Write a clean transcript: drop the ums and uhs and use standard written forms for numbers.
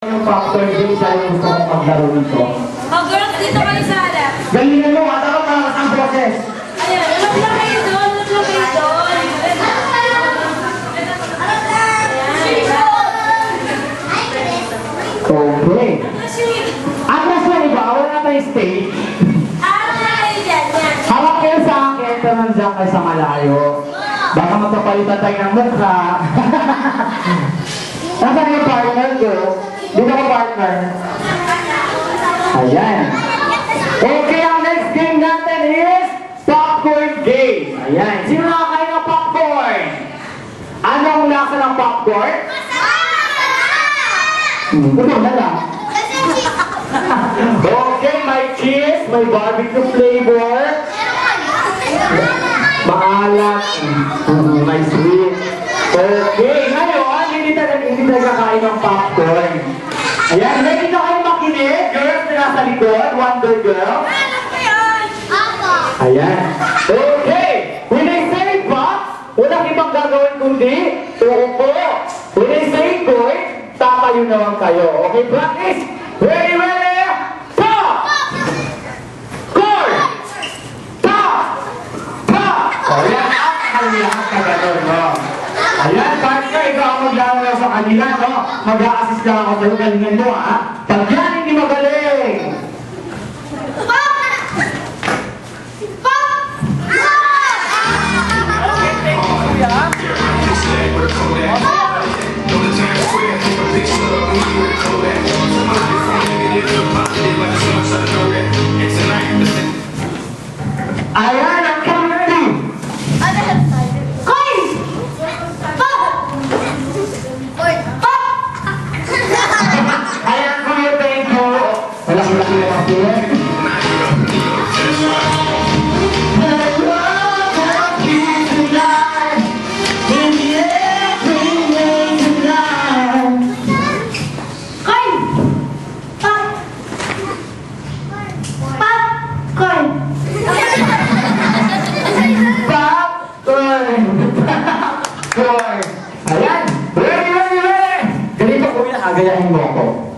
Yung factor din siya yung gusto kong maglaro nito. Oh, girls, dito kayo sa harap. Galingan mo, dapat malakas ang boses. Ayan, alam lang kayo doon, alam lang kayo doon. Okay. Atras na iba, wala na tayong stage. Harap na kayo dyan, yan. Harap kayo sa akin, pero nandiyan kayo sa malayo. Baka magkapalitan tayo ng mukha. Nasaan yung partner ko? Dito ko partner. Ayan. Okay, ang next game natin is popcorn game. Ayan. Sino nakakain ng popcorn? Anong lasa ng popcorn? Ito na lang. Okay, may cheese, may barbecue flavor. Maalat. May sweet. Okay, ngayon, hindi tayo kakain ng popcorn. Ayan, ready na kayo makinig? Girls na nasa likod, Wonder Girl. Ayan. Okay, when I say box, walang ibang gagawin kundi uupo. When I say coin, tatayo naman kayo. Okay, practice? Ready, ready? Pop! Coin! Pop! Pop! Ayan, lahat na gano'n, no? Ayan, partner, ikaw ang maglalaro sa kanila, no? Mag-a-assist lang ako sa'yo, galingan mo, ha? Pag yan, hindi magaling! Ayan, ang kamera! Ayan, kuya, thank you! Malaki-laki na ako. Ayan! Ready! Ganito kuya, agayahin mo ako.